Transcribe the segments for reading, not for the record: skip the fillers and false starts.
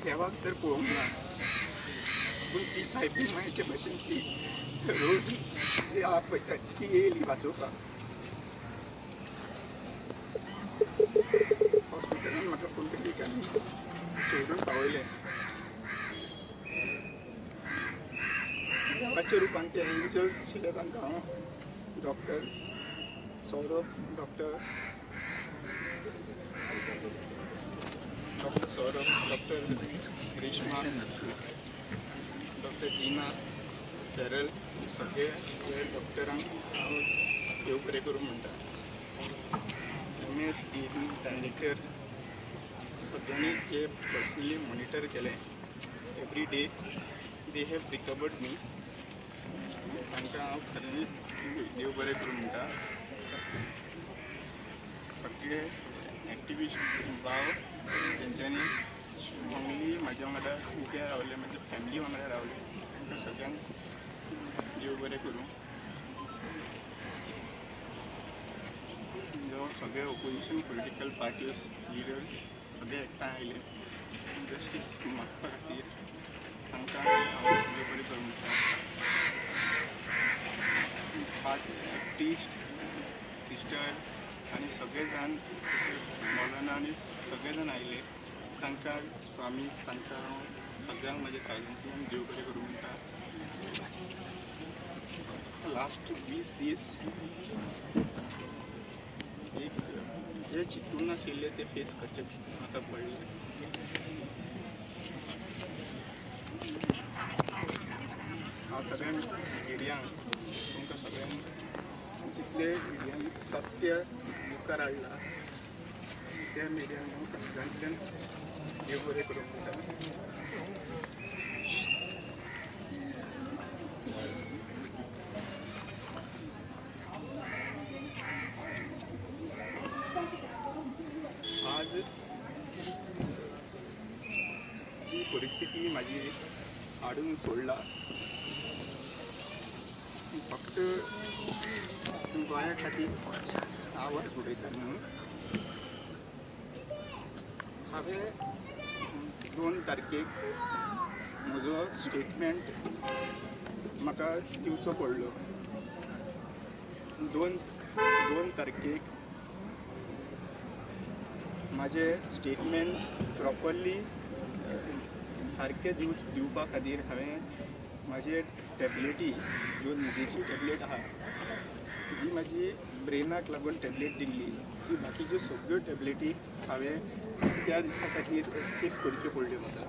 देवाक तर पळोवंक ना पूण ती सायबी मायेचे भशेन ती रोज पळयता ती येयली वाचोवपाक हॉस्पिटलान म्हाका फोन केली की आमी सोडून पावयले देवाच्या रुपान ते एंजल्स आशिल्ले तांकां हांव doctor Saurabh doctor Saurabh doctor Reshma doctor Gina Ferrel सगळे डॉक्टरांक हांव देव बरें करूं म्हणटा MS टीम डायरेक्टर सगळ्यांनी जे पर्सनली मॉनिटर केलें every day they have recovered मी तांकां हांव खरें देव बरें करूं म्हणटा सगळे एक्टिविस्ट भाव तेंच्यांनी स्ट्रॉंगली म्हाज्या वांगडा उबे रावले म्हाज्या फॅमिली वांगडा रावले तांकां सगळ्यांक देव बरें करूं जो सगळे ऑपोजिशन पॉलिटिकल पार्टीज लिडर्स सगळे एकठांय आयले जस्टीस मागपा खातीर तांकां हांव देव बरें करूं म्हणटा एक्टिविस्ट सिस्टर आनी सगळे जाण मौलाना आनी सगळे जाण आयले तांकां स्वामी तांकां हांव सगळ्यांक म्हाज्या काळजांतल्यान देव बरें करूं म्हणटा लास्ट 20 दीस एक जे चिंतून नाशिल्ले ते फेस करचे म्हाका पडले हांव सगळ्यांक मिडियांक तुमकां सगळ्यांक जितले मिडियान सत्य मुखार हाडला त्या मिडियान हांव काळजांतल्यान देव बरें करूं म्हणटा आज जी परिस्थिती म्हाजी हाडून सोडला फक्त गोंया खातीर आवड उडयता न्हू हांवें 2 तारखेक म्हजो स्टेटमेंट म्हाका दिवचो पडलो 2 तारखेक म्हाजें स्टेटमेंट प्रॉपरली सारकें दिवपा खातीर हांवें म्हाजे टॅबलेटी ज्यो न्हिदेची टॅबलेट आहा जी म्हाजी ब्रेनाक लागून टॅबलेट दिल्ली ती बाकीच्यो सगळ्यो टॅबलेटी हांवें त्या दिसा खातीर स्कीप करच्यो पडल्यो म्हाका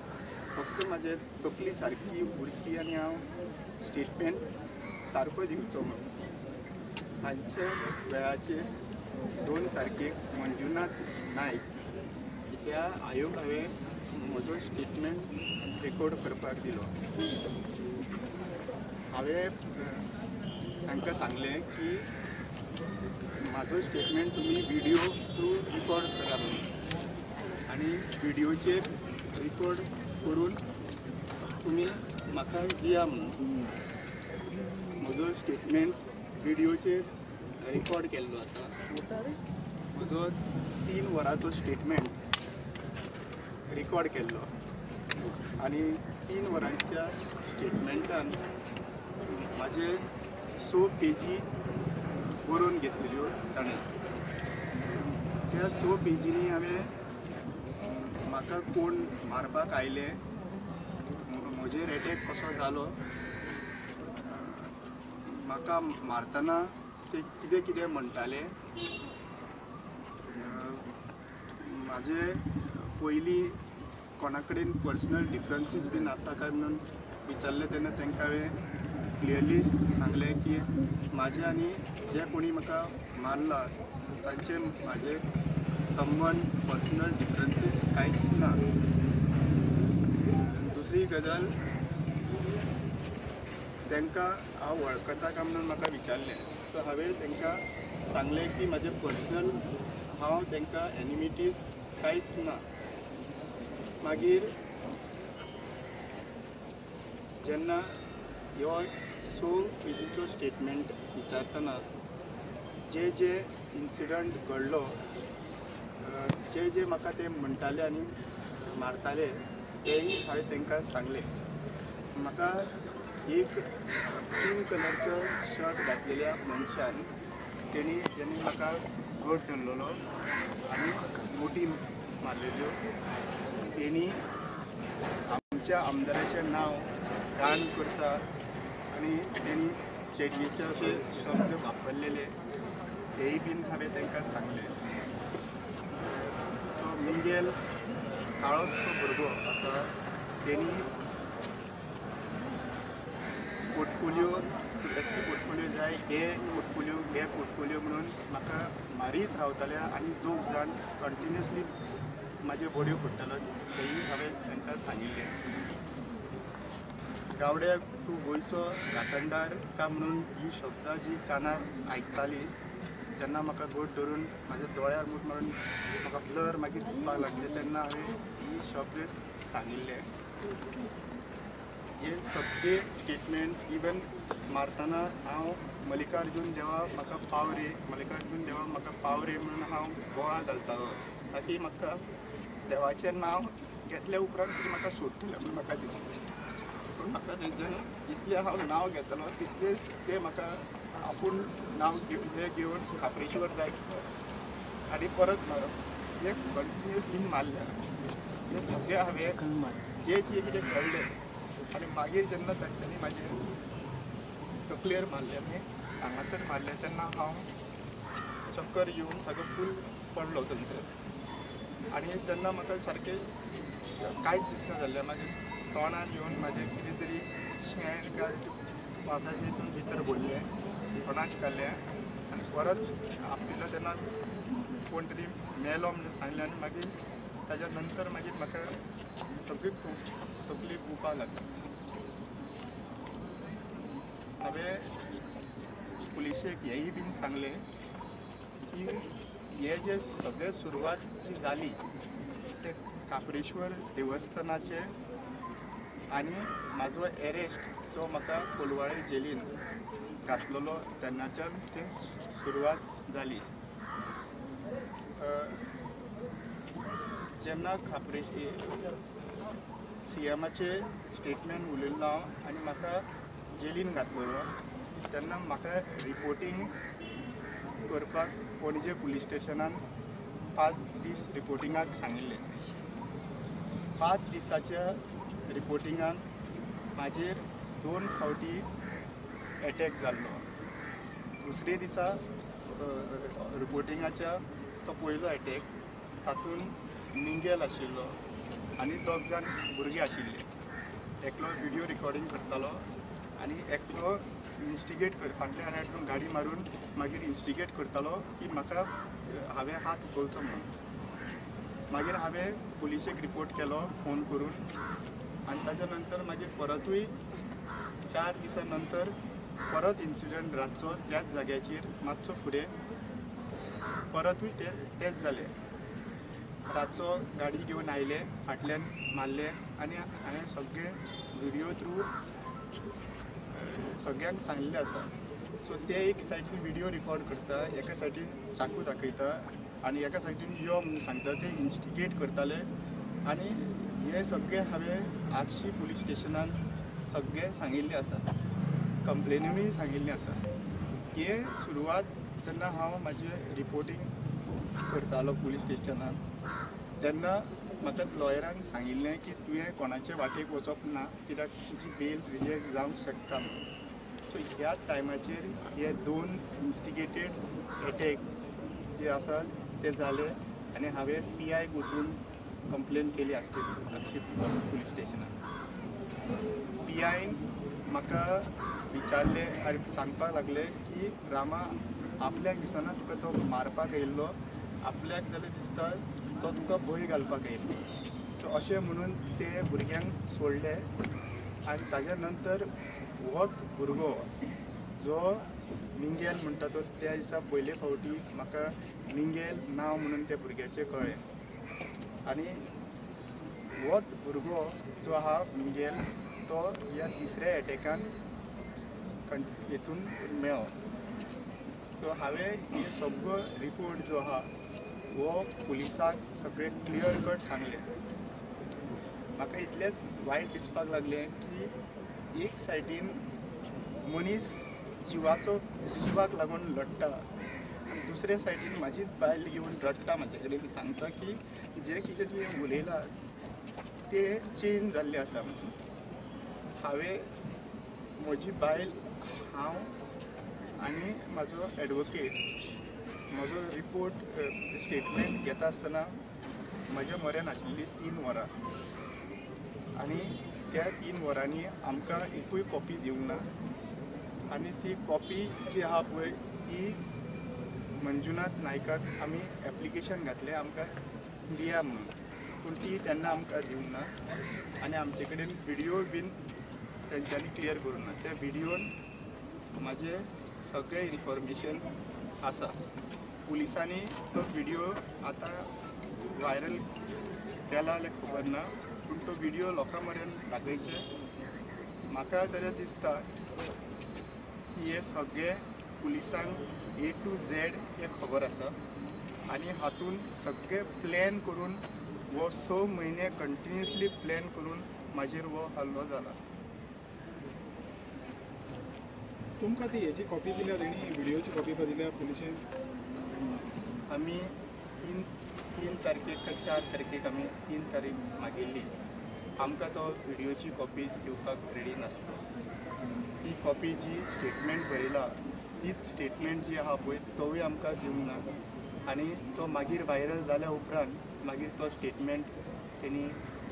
फक्त म्हाजे तकली सारकी उरची आनी हांव स्टेटमेंट सारको दिवचो म्हणून सांजच्या वेळाचेर 2 तारखेक मंजुनाथ नायक ह्या आयोग हांवें म्हजो स्टेटमेंट रेकॉर्ड करपाक दिलो हांवें तांकां सांगलें की म्हाजो स्टेटमेंट तुमी व्हिडियो थ्रू रिकॉर्ड करा म्हणून आनी व्हिडियोचेर रिकॉर्ड करून तुमी म्हाका दिया म्हणून म्हजो स्टेटमेंट व्हिडियोचेर रिकॉर्ड केल्लो आसा म्हजो 3 वरांचो स्टेटमेंट रिकॉर्ड केल्लो आनी 3 वरांच्या स्टेटमेंटान म्हाजे 100 पेजी बरोवन घेतलेल्यो ताणें त्या 100 पेजींनी हांवें म्हाका कोण मारपाक आयले म्हजेर एटॅक कसो जालो म्हाका मारतना ते कितें कितें म्हणटाले म्हाजे पयलीं कोणा कडेन पर्सनल डिफरन्सीस बीन आसा काय म्हणून विचारलें तेन्ना तांकां हांवें क्लियरली सांगलें की म्हाजे आनी जे कोणी म्हाका मारला तांचे म्हाजे संबंध पर्सनल डिफरन्सीस कांयच ना दुसरी गजाल तांकां हांव वळखता काय म्हणून म्हाका विचारलें सो हांवें तांकां सांगलें की म्हाजे पर्सनल हांव तांकां एनिमिटीज कांयच ना मागीर जेन्ना ह्यो 100 पेजीचो स्टेटमेंट विचारतना जे जे इन्सिडंट घडलो जे जे म्हाका ते म्हणटाले आनी मारताले तेय हांवें तांकां सांगलें. म्हाका एक पिंक कलरचो शर्ट घातलेल्या मनशान तेणी जेन्ना म्हाका घट धरलेलो आनी मोठी मारलेल्यो, तेणी आमच्या आमदाराचें नांव घाण करता आनी तेणी चेडयेचे अशे शब्द वापरलेले, तेय बीन हांवें तांकां सांगलें. तो मिंगेल काळोसो भुरगो आसा, तेणी पोर्टफोलिओ एस टी पोर्टफोलिओ जाय, हे पोर्टफोलिओ म्हणून म्हाका मारीत रावताले आनी 2 जाण कंटिन्युअसली म्हाजे बड्यो फोडटालो, तेय हांवें तांकां सांगिल्लें. गावड्या तूं गोंयचो घाटणदार काय म्हणून ही शब्दां जी कानार आयकताली तेन्ना म्हाका घट धरून म्हाज्या दोळ्यार मूठ मारून म्हाका ब्लर मागीर दिसपाक लागले, तेन्ना हांवें ही शब्द सांगिल्ले. हे सगळे स्टेटमेंट इवन मारतना हांव मल्लिकार्जून देवा म्हाका पाव रे म्हणून हांव बोळां घालतालो, ताकी म्हाका देवाचें नांव घेतल्या उपरांत तरी म्हाका सोडटलें म्हणून म्हाका दिसलें. पूण म्हाका तेंच्यान जितलें हांव नांव घेतलो तितलें ते म्हाका आपूण नांव घेवन खात्रीशीर जाय आनी परत मारप हे कंटिन्युअसली मारल्या. हे सगळें हांवें जे कितें कळ्ळें आनी मागीर जेन्ना तांच्यांनी म्हाजे तकलेर मारले आनी हांगासर मारले तेन्ना हांव चक्कर येवन सगळो फूल पडलो थंयसर. आनी तेन्ना म्हाका सारकें कांयच दिसना जाल्लें. म्हाज्या तोंडार येवन म्हाजें कितें तरी शेण काय वासाचें हितून भितर भरलें, तोंडाक घालें आनी परत आपयलो तेन्ना कोण तरी मेलो म्हणून सांगलें. आनी मागीर ताज्या नंतर मागीर म्हाका सगळी तकली कुवपाक लागली. हांवें पुलिशेक हेंय बीन सांगलें की हे जे सगळे सुरवात जी जाली ते काफ्रेश्वर देवस्थानाचे आनी म्हाजो एरेस्ट जो म्हाका कोलवाळे जेलीन घातलेलो तेन्नाच्यान ते सुरवात जाली. जेन्ना CMचे स्टेटमेंट उलयल्लो हांव आनी म्हाका जेलीन घातलेलो तेन्ना म्हाका रिपोर्टींग करपाक पणजे पुलीस स्टेशनान 5 दीस रिपोर्टिंगाक सांगिल्लें. 5 दिसाच्या रिपोर्टिंगान म्हाजेर 2 फावटी एटॅक जाल्लो. दुसरे दिसा रिपोर्टिंगाच्या तो पयलो एटॅक, तातूंत मिंगेल आशिल्लो आनी 2 जाण भुरगे आशिल्ले. एकलो व्हिडिओ रिकॉर्डिंग करतालो आनी एकलो इन्स्टिगेट फाटल्या हातून गाडी मारून मागीर इन्स्टिगेट करतालो की म्हाका हांवें हात उखलचो म्हणून. मागीर हांवें पुलिशेक रिपोर्ट केलो फोन करून आनी ताज्या नंतर मागीर परतूय 4 दिसां नंतर परत इन्सिडंट रातचो त्याच जाग्याचेर मातसो फुडें परतूय तेच जालें. रातचो गाडी घेवन आयले, फाटल्यान मारले आनी हांवें सगळे व्हिडिओ थ्रू सगळ्यांक सांगिल्लें आसा. सो ते एक सायडीन व्हिडिओ रिकॉर्ड करता, एका सायडीन चाकू दाखयता आनी एका सायडीन यो म्हणून सांगता, ते इन्स्टिगेट करताले. आनी हे सगळें हांवें आगशी पुलीस स्टेशनान सगळें सांगिल्लें आसा, कंप्लेनीनूय सांगिल्लें आसा. हे सुरवात जेन्ना हांव म्हाजें रिपोर्टींग करतालो पुलीस स्टेशनान तेन्ना म्हाका लॉयरान सांगिल्लें की तुवें कोणाचे वाटेक वचप ना, कित्याक तुजी बेल रिजेक्ट जावंक शकता म्हणून. सो ह्या टायमाचेर हे 2 इन्स्टिगेटेड एटॅक जे आसा ते जाले आनी हांवें PI वचून कंप्लेन केली आगशी पुलीस स्टेशनान. PIन म्हाका विचारलें आनी सांगपाक लागलें की रामा, आपल्याक दिसना तुका तो मारपाक येयल्लो, आपल्याक जाल्यार दिसता तो तुका भंय घालपाक येयल्लो. सो अशें म्हणून ते भुरग्यांक सोडले आनी ताज्या नंतर होच भुरगो जो मिंगेल म्हणटा तो त्या दिसा पयले फावटी म्हाका मिंगेल नांव म्हणून त्या भुरग्याचें कळ्ळें. आनी होच भुरगो जो आहा मिंगेल तो ह्या 3ऱ्या एटॅकान हितून मेळ्ळो. सो हांवें हे सगळो रिपोर्ट जो आहा हो पुलिसाक सगळें क्लियर कट सांगलें. म्हाका इतलेंच वायट दिसपाक लागलें की एक सायडीन मनीस जिवाक लागून लढटा आनी दुसरे सायडीन म्हाजीच बायल घेवन रडटा म्हाजे कडेन सांगता की जे कितें तुवें उलयलां तें चेंज जाल्लें आसा. हांवें म्हजी बायल हांव आनी म्हाजो एडवोकेट म्हजो रिपोर्ट स्टेटमेंट घेता आसतना म्हज्या म्हऱ्यान आशिल्लीं 3 वरां आनी त्या 3 वरांनी आमकां एकूय कॉपी दिवंक ना आनी ती कॉपी जी आहा पळय ती मंजुनाथ नायकाक आमी एप्लिकेशन घातलें आमकां दिया म्हणून, पूण ती तेन्ना आमकां दिवंक ना आनी आमचे कडेन व्हिडियो बीन तेंच्यांनी क्लियर करूंक ना. त्या व्हिडियोन म्हाजें सगळें इन्फॉर्मेशन आसा. पुलिसांनी तो व्हिडियो आतां व्हायरल केला जाल्यार खबर ना, पूण तो व्हिडियो लोकां मेरेन दाखयचे. म्हाका जाल्यार दिसता की हे सगळे पुलिसांक A to Z हे खबर आसा आनी हातून सगळे प्लॅन करून वो 6 म्हयने कंटिन्युअसली प्लॅन करून म्हाजेर वो हल्लो जाला. तुमकां ती हेची कॉपी दिल्या तेणी व्हिडियोची कॉपी दिल्या पुलिशेन? आमी 3 तारखेक काय 4 तारखेक आमी 3 तारीख मागिल्ली. आमकां तो व्हिडियोची कॉपी दिवपाक रेडी नासलो. ती कॉपी जी स्टेटमेंट बरयला तीच स्टेटमेंट जी आहा पळय तोवूय आमकां दिवंक ना आनी तो मागीर व्हायरल जाल्या उपरांत मागीर तो स्टेटमेंट तेणी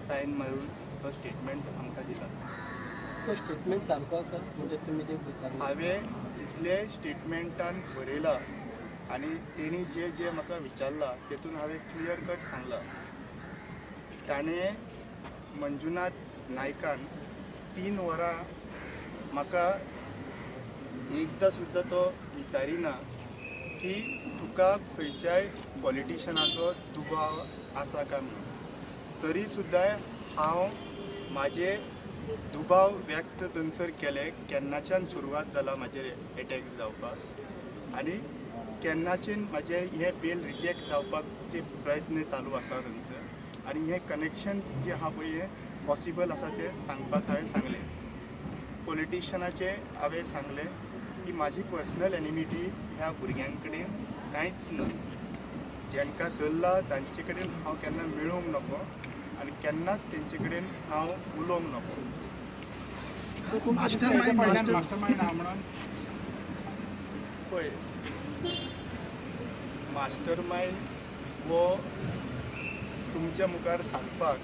सायन मारून तो स्टेटमेंट आमकां दिला. तो स्टेटमेंट सारको आसा म्हणजे तुमी जे हांवें जितले स्टेटमेंटान बरयला आनी तेणी जे जे म्हाका विचारला तेतून हांवें क्लियर कट सांगला. ताणें मंजुनाथ नायकान 3 वरां म्हाका एकदां सुद्दां तो विचारिना की तुका खंयच्याय पॉलिटिशनाचो दुबाव आसा काय म्हणून. तरी सुद्दां हांव म्हाजे दुबाव व्यक्त थंयसर केले. केन्नाच्यान सुरवात जाला म्हाजेर एटॅक जावपाक आनी केन्नाच्यान म्हाजे हे बेल रिजेक्ट जावपाचे प्रयत्न चालू आसा थंयसर आनी हे कनेक्शन्स जे आहा पळय हे पॉसिबल आसा ते सांगपाक हांवें सांगलें. पॉलिटिशनाचे हांवें सांगलें की म्हाजी पर्सनल एनिमिटी ह्या भुरग्यां कडेन कांयच ना. जेंकां धरला तांचे कडेन हांव केन्ना मेळूंक नको आनी केन्नाच तेंचे कडेन हांव उलोवंक नको. मास्टरमाइंड हा म्हणून पळय मास्टरमाइंड वो तुमच्या मुखार सांगपाक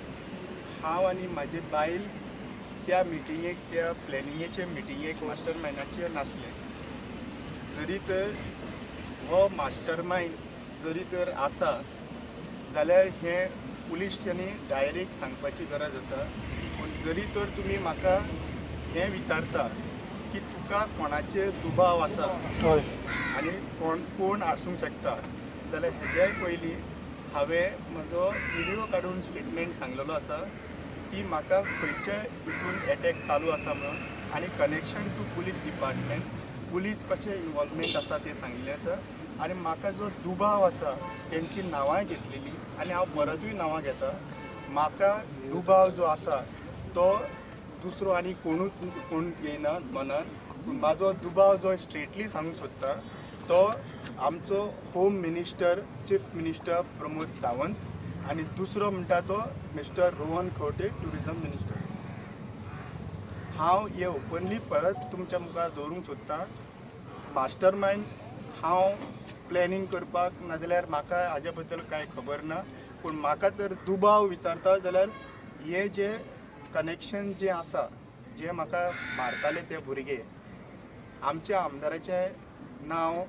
हांव आनी म्हाजी बायल त्या मिटिंगेक त्या प्लॅनिंगेचे मिटिंगेक मास्टरमाइंडाचेर नासले. जरी तर हो मास्टरमाइंड जरी तर आसा जाल्यार हें पुलिसांनी डायरेक्ट सांगपाची गरज आसा. पूण जरी तर तुमी म्हाका हें विचारता की तुका कोणाचेर दुबाव आसा आनी कोण आसूंक शकता जाल्यार हेज्याय पयलीं हांवें म्हजो व्हिडियो काडून स्टेटमेंट सांगलेलो आसा की म्हाका खंयच्या हितून एटॅक चालू आसा म्हणून आनी connection to police department police कशें इनवॉल्वमेंट आसा तें सांगिल्लें आसा आनी म्हाका जो दुबाव आसा तेंची नांवांय घेतलेली आनी हांव परतूय नांवां घेता. म्हाका दुबाव जो आसा तो दुसरो आनी कोण येयना मनान. म्हाजो दुबाव जो स्ट्रेटली सांगूंक सोदता तो आमचो home minister chief minister Pramod Sawant आनी दुसरो म्हणटा तो mister Rohan Khaunte tourism minister. हांव हे ओपनली परत तुमच्या मुखार दवरूंक सोदतां. मास्टरमाइंड हांव प्लॅनिंग करपाक नाजाल्यार म्हाका हाज्या बद्दल कांय खबर ना. पूण म्हाका तर दुबाव विचारता जाल्यार हे जे कनेक्शन जे आसा जे म्हाका मारताले ते भुरगे आमच्या आमदाराचें नांव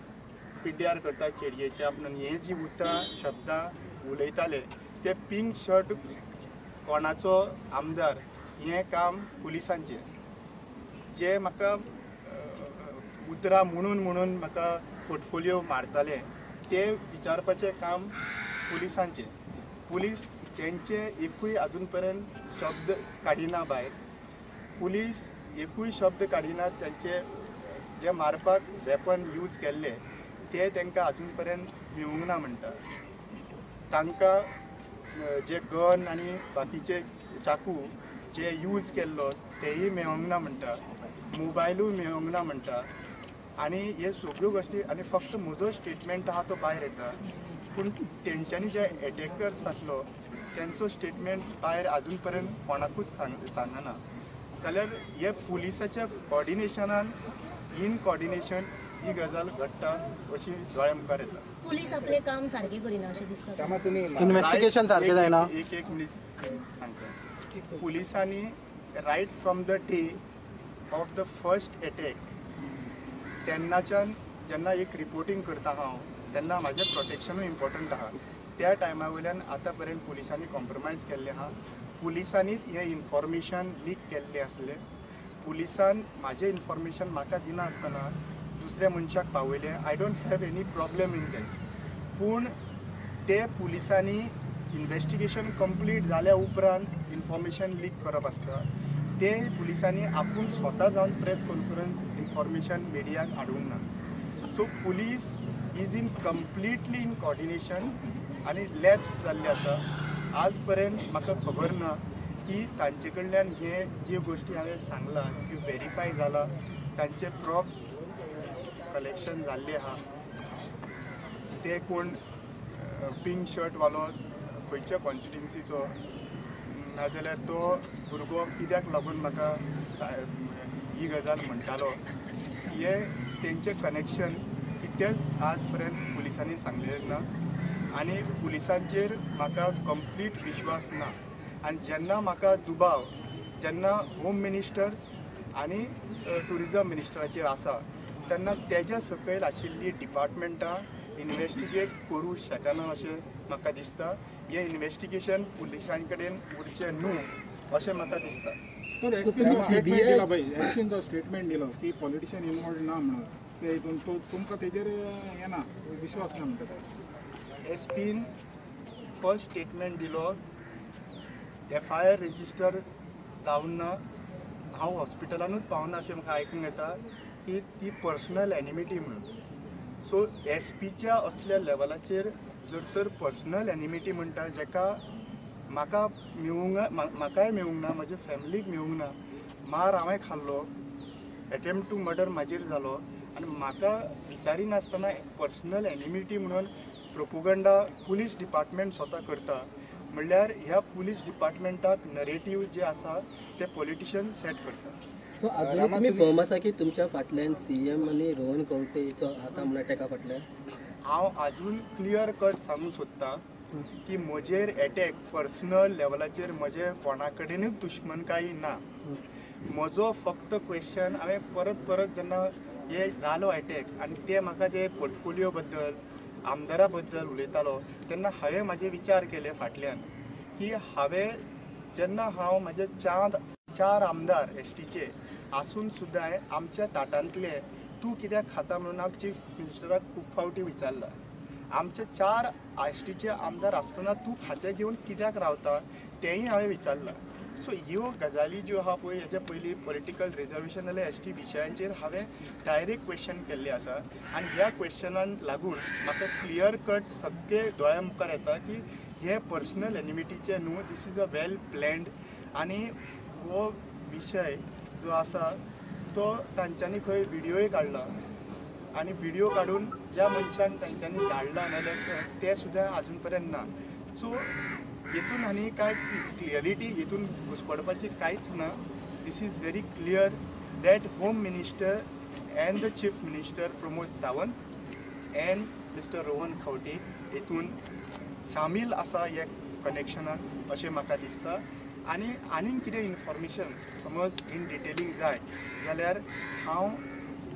पिड्ड्यार करता चेडयेच्या म्हणून हे जी उतरां शब्दां उलयताले ते पिंक शर्ट कोणाचो आमदार हें काम पुलिसांचें. जे म्हाका उतरां म्हणून म्हाका पोर्टफोलियो मारताले ते विचारपाचें काम पुलिसांचें. पुलीस तेंचे एकूय आजून पर्यंत शब्द काडिना भायर. पुलीस एकूय शब्द काडिना तेंचे जे मारपाक वेपन यूज केल्ले ते तांकां आजून पर्यंत मेळूंक ना म्हणटा. तांकां जे गन आनी बाकीचे चाकू जे यूज केल्लो तेही मेळोंक ना म्हणटा, मोबायलूय मेळोंक ना म्हणटा आनी हे सगळ्यो गोश्टी आनी फक्त म्हजो स्टेटमेंट आहा तो भायर येता, पूण तेंच्यांनी जे एटॅकर्स आसलो त्यांचो स्टेटमेंट भायर अजून पर्यंत कोणाकूच सांगना. जाल्यार हे पुलिसाच्या कॉर्डिनेशनान इन कॉर्डिनेशन ही गजाल घडटा अशी दोळ्या मुखार येता. पुलीस आपले काम सारखे करिना अशें दिसता. त्यामुळे तुम्ही इन्व्हेस्टिगेशन सारखें जायना. एक मिनीट सांगता. पुलिसांनी right from the day of the first attack तेन्नाच्यान जेन्ना एक रिपोर्टिंग करता हांव तेन्ना म्हाजें प्रोटेक्शनूय इम्पॉर्टंट आहा. त्या टायमा वयल्यान आतां पर्यंत पुलिसांनी कॉम्प्रोमायज केल्लें आहा. पुलिसांनीच हें इन्फॉर्मेशन लीक केल्लें आसलें. पुलिसान म्हाजें इन्फॉर्मेशन म्हाका दिना आसतना दुसऱ्या मनशाक पावयलें. I don't have any problem in that. पूण ते पुलिसांनी इन्व्हेस्टिगेशन कंप्लीट जाल्या उपरांत इन्फॉर्मेशन लीक करप आसता ते पुलिसांनी आपूण स्वता जावन प्रेस कॉन्फरन्स इन्फॉर्मेशन मिडियाक हाडूंक ना. So police is in completely in coordination आनी लॅब्स जाल्ले आसा. आज पर्यंत म्हाका खबर ना की तांचे कडल्यान हे ज्यो गोश्टी हांवें सांगला त्यो व्हेरीफाय जाला, तांचे प्रॉप्स कलेक्शन जाल्ले आहा. ते कोण पिंक शर्ट वालो खंयच्या कॉन्स्टिट्युन्सीचो नाजाल्यार तो भुरगो कित्याक लागून म्हाका ही गजाल म्हणटालो हे तेंचे कनेक्शन कितेंच आज पर्यंत पुलिसांनी सांगलेलें ना आनी पुलिसांचेर म्हाका कंप्लीट विश्वास ना. आनी जेन्ना म्हाका दुबाव जेन्ना होम मिनिस्टर आनी टुरिजम मिनिस्टराचेर आसा तेन्ना तेज्या सकयल आशिल्लीं डिपार्टमेंटां इन्व्हेस्टिगेट करूं शकना अशें म्हाका दिसता. हें इन्व्हेस्टिगेशन पुलिसां कडेन उरचें न्हू अशें म्हाका दिसता. तर एसपीन स्टेटमेंट दिला पळय, एसपीन जो स्टेटमेंट दिलो की पॉलिटिशियन इन्वॉल्व ना म्हणून ते हितून तो तुमकां तेजेर हें ना विश्वास ना म्हणटा ते. एसपीन फर्स्ट स्टेटमेंट दिलो FIR रेजिस्टर जावन ना. हांव हॉस्पिटलानूच पावना अशें म्हाका आयकूंक येता की ती पर्सनल एनिमिटी म्हणून. सो एसपीच्या असल्या लेवलाचेर जर तर पर्सनल एनिमिटी म्हणटा जेका म्हाका म्हाकाय मेळूंक ना, म्हज्या फॅमिलीक मेळूंक ना. मार हांवें खाल्लो, एटेम्प्ट टू मर्डर म्हाजेर जालो आनी म्हाका विचारिनासतना पर्सनल एनिमिटी म्हणून प्रोपोगंडा पुलीस डिपार्टमेंट स्वता करता म्हणल्यार ह्या पुलीस डिपार्टमेंटाक नरेटीव जे आसा ते पॉलिटिशियन सेट करता. सो अजून तुम्ही फर्म आसा की तुमच्या फाटल्यान CM आनी रोहन खंवटेचो हात आमला तेका फाटल्यान? हांव आजून क्लियर कट सांगूंक सोदतां की म्हजेर एटॅक पर्सनल लेवलाचेर म्हजे कोणा कडेनूच दुश्मनकायी ना. म्हजो फक्त क्वेश्चन हांवें परत परत जेन्ना हे जालो एटॅक आनी ते म्हाका जे पोर्टफोलियो बद्दल आमदारा बद्दल उलयतालो तेन्ना हांवें म्हाजे विचार केले फाटल्यान की हांवें जेन्ना हांव म्हाजे चार आमदार एसटीचे आसून सुद्दां आमच्या ताटांतले तूं कित्याक खाता म्हणून हांव चीफ मिनिस्टराक खूब फावटी विचारला. आमचे 4 एसटीचे आमदार आसतना तूं खातें घेवन कित्याक रावता तेंय हांवें विचारला. सो ह्यो गजाली ज्यो आहा पळय हेच्या पयलीं पॉलिटिकल रिजर्वेशन नाजाल्यार एसटी विशयांचेर हांवें डायरेक्ट क्वेश्चन केल्ले आसा आनी ह्या क्वेश्चनाक लागून म्हाका क्लियर कट सगळे दोळ्या मुखार येता की हे पर्सनल एनिमिटीचे न्हू, this is a well planned. आनी हो विशय जो आसा तो तांच्यांनी खंय व्हिडियोय काडला आनी व्हिडियो काडून ज्या मनशांक तांच्यांनी धाडला नाजाल्यार ते सुद्दां आजून पर्यंत ना. सो हितून आनी कांय क्लियरिटी हितून घुसपडपाची कांयच ना. This is very clear that home minister and the chief minister Pramod Sawant and mister Rohan Khaunte हितून सामील आसा ह्या कनेक्शनान अशें म्हाका दिसता. आनी आनीक कितें इन्फॉर्मेशन समज इन डिटेलिंग जाय जाल्यार हांव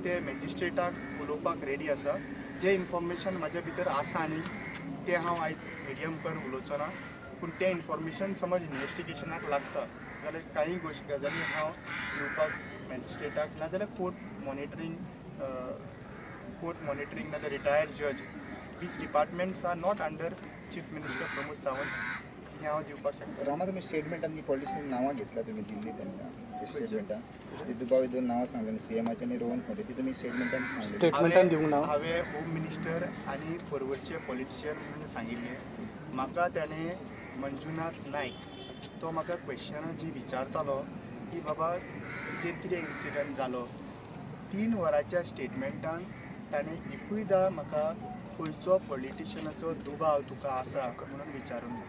ते मॅजिस्ट्रेटाक उलोवपाक रेडी आसा. जे इन्फॉर्मेशन म्हाज्या भितर आसा न्ही तें हांव आयज मिडिया मुखार उलोवचो ना. पूण तें इन्फॉर्मेशन समज इन्व्हेस्टिगेशनाक लागता जाल्यार कांय गजाली हांव दिवपाक मॅजिस्ट्रेटाक नाजाल्यार कोर्ट मॉनिटरींग नाजाल्यार रिटायर्ड जज which departments are not under chief minister Pramod Sawant हें हांव दिवपाक शकता. रामा तुम्ही स्टेटमेंटांनी पॉलिटिशियन नांवां घेतला तुम्ही दिल्ली तेन्ना स्टेटमेंटां ती दुबावी 2 नांवां सांगली CMचे आनी रोहन खंवटे ती तुम्ही स्टेटमेंटान सांगली. स्टेटमेंटान दिवंक ना. हांवें होम मिनिस्टर आनी परवरचे पॉलिटिशियन म्हणून सांगिल्लें. म्हाका ताणें मंजुनाथ नायक तो म्हाका क्वेश्चनां जी विचारतालो की बाबा जे कितें इन्सिडंट जालो 3 वरांच्या स्टेटमेंटान ताणें एकूयदां म्हाका खंयचो पॉलिटिशनाचो दुबाव तुका आसा म्हणून विचारूंक ना.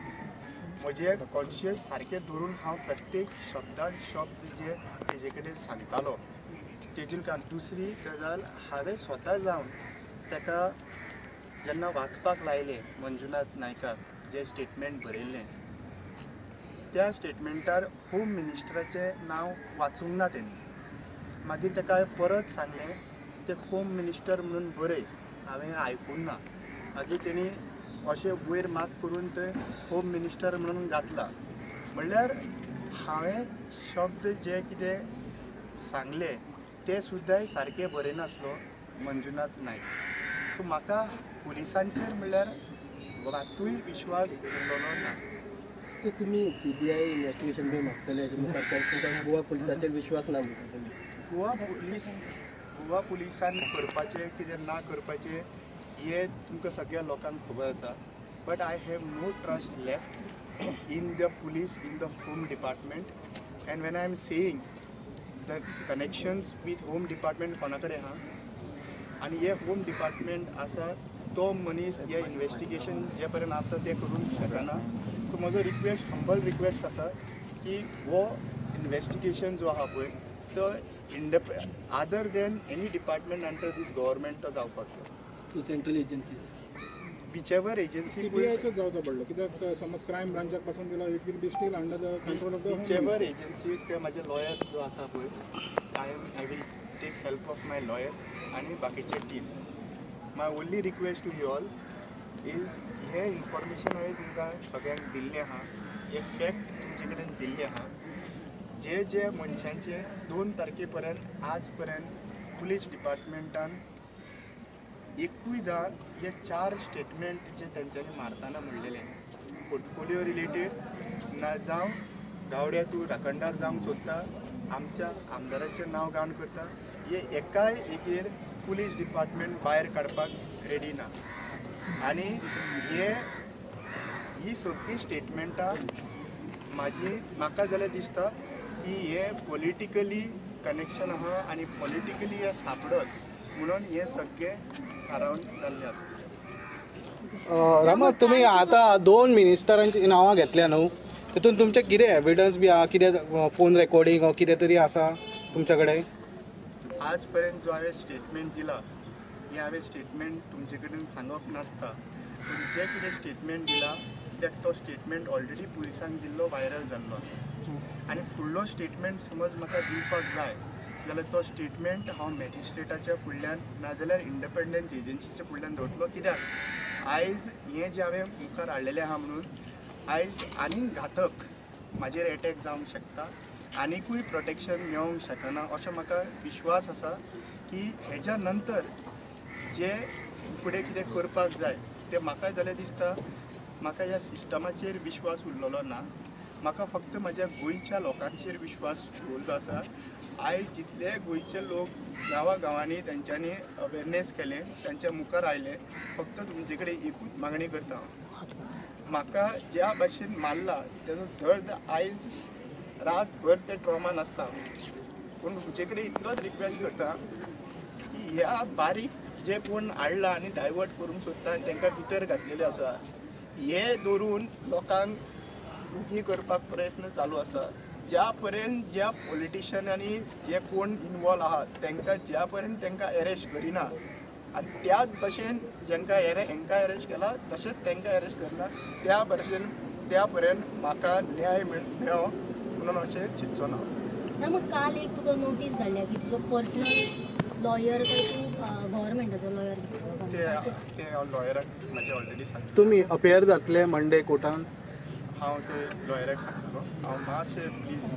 म्हजे कॉन्शियस सारकें धरून हांव प्रत्येक शब्दान शब्द जे तेजे कडेन सांगतालो तेजे कारण. दुसरी गजाल हांवें स्वता जावन ताका जेन्ना वाचपाक लायलें मंजुनाथ नायकाक जे स्टेटमेंट बरयल्लें त्या स्टेटमेंटार होम मिनिस्टराचें नांव वाचूंक ना तेणी. मागीर ताका परत सांगलें ते होम मिनिस्टर म्हणून बरय, हांवें आयकूंक ना. मागीर तेणी अशें वयर मात करून थंय होम मिनिस्टर म्हणून घातला. म्हणल्यार हांवें शब्द जे कितें सांगले ते सुद्दां सारके बरयनासलो मंजुनाथ नायक. सो म्हाका पुलिसांचेर म्हणल्यार मातूय विश्वास उरलोलो ना. सो तुमी CBI इन्व्हेस्टिगेशन बी मागतले हेजे मुखार, तुमकां गोवा पुलिसाचेर विश्वास ना म्हणटा तुमी? गोवा पुलिसान करपाचें कितें ना करपाचें हे तुमकां सगळ्या लोकांक खबर आसा. But I have no trust left in the police, in the home department. And when I am saying the connections with home department कोणा कडेन आहा आनी हे होम डिपार्टमेंट आसा तो मनीस हे इन्व्हेस्टिगेशन जे पर्यंत आसा ते करूंक शकना. सो म्हजो रिक्वेस्ट, हंबल रिक्वेस्ट आसा की हो इन्व्हेस्टिगेशन जो आहा पळय तो other than any department under this government तो जावपाक जाय. So central agencies whichever agency CBIचोच जावचो पडलो, कित्याक समज क्रायम ब्रांचाक पासून दिला it will be still under the control of the whichever agency ते म्हाजे लॉयर जो आसा पळय I will take help of my lawyer आनी बाकीचे team. My only request to you all is हे इन्फॉर्मेशन हांवें तुमकां सगळ्यांक दिल्लें आहा, हे फॅक्ट तुमचे कडेन दिल्ले आहा. जे जे मनशांचे 2 तारखे पर्यंत आज पर्यंत पुलीस डिपार्टमेंटान एकूयदां हे 4 स्टेटमेंट जे तेंच्यांनी मारतना म्हणलेले पोर्टफोलिओ रिलेटेड ना जावं गावड्या तूं राखणदार जावंक सोदता, आमच्या आमदाराचें नांव घावन करता, हे एकाय एकेर पुलीस डिपार्टमेंट भायर काडपाक रेडी ना. आनी ही सगळीं स्टेटमेंटां म्हाका जाल्यार दिसता की हे पॉलिटिकली कनेक्शन आहा आनी पॉलिटिकली हे सापडत म्हणून हे सगळे थारावन जाल्ले आसा. रमत, तुम्ही आता 2 मिनिस्टरांची नांवां घेतल्या न्हू, तितून तुमचे कितें एविडन्स बी आहा, कितें फोन रेकॉर्डिंग वा कितें तरी आसा तुमच्या कडेन? आज पर्यंत जो हांवें स्टेटमेंट दिला हे हांवें स्टेटमेंट तुमचे कडेन सांगप नासता. पूण जे कितें स्टेटमेंट दिला कित्याक तो स्टेटमेंट ऑलरेडी पुलिसांक दिल्लो व्हायरल जाल्लो आसा. आनी फुडलो स्टेटमेंट समज म्हाका दिवपाक जाय जाल्यार तो स्टेटमेंट हांव मॅजिस्ट्रेटाच्या फुडल्यान नाजाल्यार इंडिपेंडंट एजन्सीच्या फुडल्यान दवरतलो. कित्याक आयज हें जें हांवें मुखार हाडलेलें आहा म्हणून आयज आनीक घातक म्हाजेर एटॅक जावंक शकता, आनिकूय प्रोटेक्शन मेळोंक शकना अशें म्हाका विश्वास आसा की हेज्या नंतर जे फुडें कितें करपाक जाय तें म्हाका जाल्यार दिसता म्हाका ह्या सिस्टमाचेर विश्वास उरलेलो ना. म्हाका फक्त म्हाज्या गोंयच्या लोकांचेर विश्वास उरलो आसा. आयज जितले गोंयचे लोक गांवांनी तेंच्यांनी अवेरनेस केलें, तेंच्या मुखार आयले, फक्त तुमचे कडेन एकूच मागणी करता, म्हाका ज्या भाशेन मारला तेजो दर्द आयज रातभर ते ट्रॉमान आसता. पूण तुमचे कडेन इतलोच रिक्वेस्ट करता की ह्या बारीक जे कोण हाडला आनी डायवर्ट करूंक सोदता आनी तांकां भितर घातलेले आसा हे धरून लोकांक उगी करपाक प्रयत्न चालू आसा. ज्या पर्यंत ज्या पॉलिटिशियनांनी जे कोण इनवॉल्व आहात तांकां ज्या पर्यंत तांकां अरेस्ट करिना आनी त्याच भशेन जेंकां हांकां अरेस्ट केला तशेंच तांकां अरेस्ट करना त्या पर्यंत म्हाका न्याय मेळो म्हणून अशें चिंतचो ना. ना मग काल एक तुका नोटीस धाडल्या की तुजो पर्सनल लॉयर काय तूं गव्हर्मेंटाचो लॉयर ते हांव लॉयराक म्हाजे ऑलरेडी सांगलें. तुम्ही अपेयर जातले मंडे कोर्टान? हांव ते लॉयराक सांगतलो. हांव मातशें प्लीज